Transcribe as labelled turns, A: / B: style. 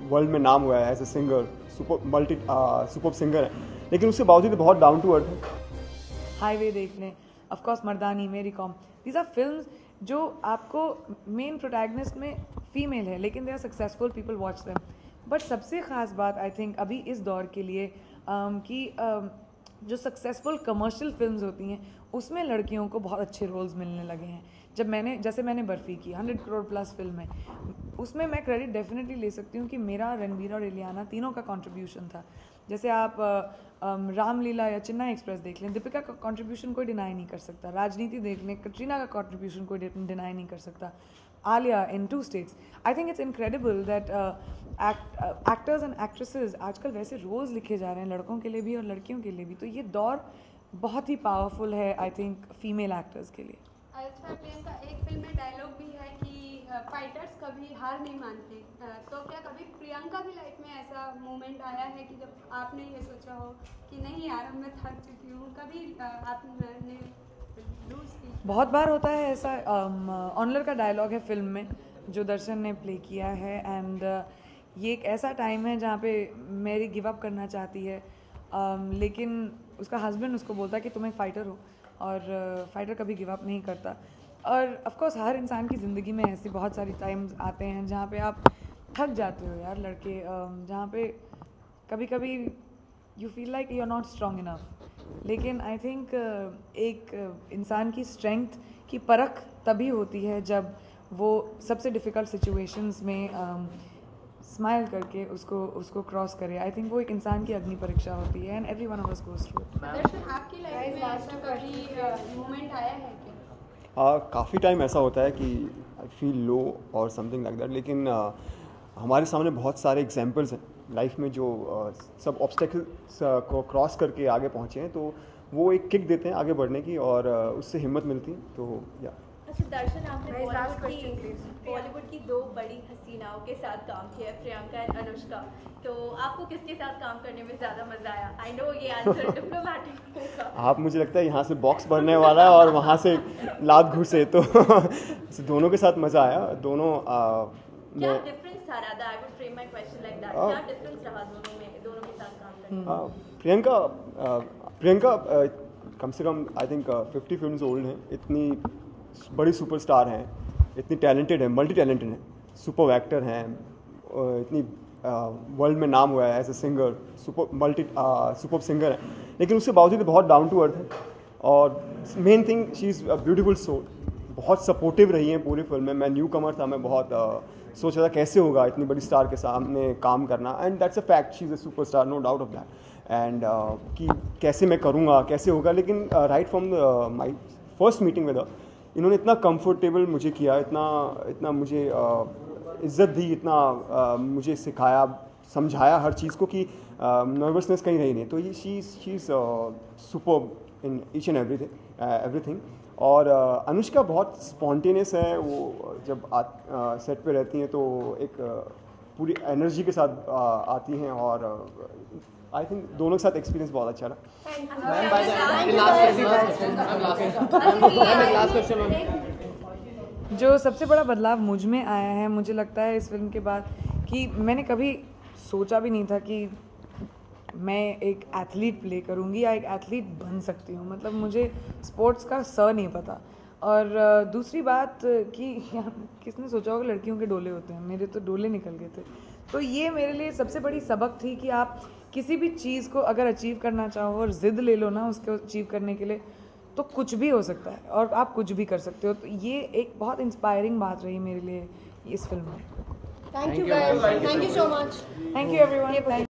A: World में नाम हुआ है as a singer, super singer है, लेकिन उसके बावजूद बहुत डाउन टू अर्थ है।
B: हाईवे देख लें, ऑफ कोर्स मर्दानी, मेरी कॉम, दीज आर फिल्म्स जो आपको मेन प्रोटैगनिस्ट में फीमेल है लेकिन they are successful, people watch them. But सबसे ख़ास बात आई थिंक अभी इस दौर के लिए कि जो सक्सेसफुल कमर्शियल फिल्म्स होती हैं उसमें लड़कियों को बहुत अच्छे रोल्स मिलने लगे हैं। जैसे मैंने बर्फ़ी की 100 करोड़ प्लस फिल्म है, उसमें मैं क्रेडिट डेफिनेटली ले सकती हूँ कि मेरा, रणबीर और इलियाना तीनों का कंट्रीब्यूशन था। जैसे आप रामलीला या चेन्नई एक्सप्रेस देख लें, दीपिका का कंट्रीब्यूशन कोई डिनाई नहीं कर सकता। राजनीति देख लें, कटरीना का कंट्रीब्यूशन कोई डिनाई नहीं कर सकता। आलिया इन 2 states, I think it's incredible that actors and actresses आजकल वैसे रोल्स लिखे जा रहे हैं लड़कों के लिए भी और लड़कियों के लिए भी। तो ये दौर बहुत ही पावरफुल है आई थिंक फीमेल एक्टर्स के लिए।
C: अच्छा प्रियंका, एक फिल्म में डायलॉग भी है कि फाइटर्स कभी हार नहीं मानते, तो क्या कभी प्रियंका की लाइफ में ऐसा मोमेंट आया है कि जब आपने ये सोचा हो कि नहीं यार मैं थक चुकी हूँ, कभी आपने लूज की?
B: बहुत बार होता है ऐसा। ऑनलर का डायलॉग है फिल्म में जो दर्शन ने प्ले किया है, एंड ये एक ऐसा टाइम है जहाँ पे मेरी गिव अप करना चाहती है, लेकिन उसका हस्बैंड उसको बोलता है कि तुम एक फ़ाइटर हो और फाइटर कभी गिव अप नहीं करता। और ऑफ कोर्स हर इंसान की ज़िंदगी में ऐसी बहुत सारी टाइम्स आते हैं जहाँ पे आप थक जाते हो यार लड़के, जहाँ पे कभी कभी you feel like you are not strong enough. लेकिन आई थिंक एक इंसान की स्ट्रेंथ की परख तभी होती है जब वो सबसे डिफ़िकल्ट सिचुएशंस में स्माइल करके उसको क्रॉस करे। आई थिंक वो एक इंसान की अग्नि परीक्षा होती है and every one of us goes through it.
C: Darshan, आपकी लाइफ में ऐसा कभी मोमेंट आया है क्या?
A: काफ़ी टाइम ऐसा होता है कि आई फील लो और समथिंग लाइक दैट, लेकिन हमारे सामने बहुत सारे एग्जांपल्स हैं लाइफ में जो सब ऑब्स्टेकल्स को क्रॉस करके आगे पहुँचे हैं, तो वो एक किक देते हैं आगे बढ़ने की और उससे हिम्मत मिलती है। तो या
D: अच्छा दर्शन, आपने बॉलीवुड की 2 बड़ी हसीनाओं के साथ काम किया है, प्रियंका एंड अनुष्का, तो आपको किसके साथ काम करने में ज़्यादा मज़ा आया? आई नो ये आंसर डिप्लोमेटिक होगा।
A: आप, मुझे लगता है यहाँ से बॉक्स भरने वाला है और वहाँ से लात घुसे, तो दोनों के साथ मज़ा आया। दोनों
D: क्या डिफरेंस था? Radha, I would frame my question like that, क्या डिफरेंस रहा दोनों के साथ काम करने में?
A: प्रियंका कम से कम आई थिंक 50 फिल्म्स ओल्ड हैं, इतनी बड़ी सुपरस्टार हैं, इतनी टैलेंटेड है, मल्टी टैलेंटेड हैं, सुपर एक्टर हैं, इतनी वर्ल्ड में नाम हुआ है as a singer, super singer है, लेकिन उसके बावजूद बहुत डाउन टू अर्थ है। और main thing, she is a beautiful soul. बहुत सपोर्टिव रही हैं पूरी फिल्म में। मैं न्यू कमर था, मैं बहुत सोच रहा था कैसे होगा इतनी बड़ी स्टार के सामने काम करना, and that's a fact, she is a super star, no doubt of that. And कि कैसे मैं करूँगा, कैसे होगा, लेकिन right from my first meeting with her, इन्होंने इतना कंफर्टेबल मुझे किया, इतना मुझे इज़्ज़त दी, इतना मुझे सिखाया, समझाया हर चीज़ को कि नर्वसनेस कहीं रही नहीं। तो ये she is super in each and everything. और अनुष्का बहुत स्पॉन्टेनियस है, वो जब सेट पे रहती हैं तो एक पूरी एनर्जी के साथ आती हैं, और आई थिंक दोनों के साथ एक्सपीरियंस बहुत अच्छा रहा।
B: जो सबसे बड़ा बदलाव मुझ में आया है, मुझे लगता है इस फिल्म के बाद, कि मैंने कभी सोचा भी नहीं था कि मैं एक एथलीट प्ले करूँगी या एक एथलीट बन सकती हूँ। मतलब मुझे स्पोर्ट्स का नहीं पता। और दूसरी बात कि किसने सोचा होगा लड़कियों के डोले होते हैं, मेरे तो डोले निकल गए थे। तो ये मेरे लिए सबसे बड़ी सबक थी कि आप किसी भी चीज़ को अगर अचीव करना चाहो और ज़िद ले लो ना उसको अचीव करने के लिए, तो कुछ भी हो सकता है और आप कुछ भी कर सकते हो। तो ये एक बहुत इंस्पायरिंग बात रही मेरे लिए इस फिल्म में।
C: Thank you guys, thank you so much,
B: thank you everyone.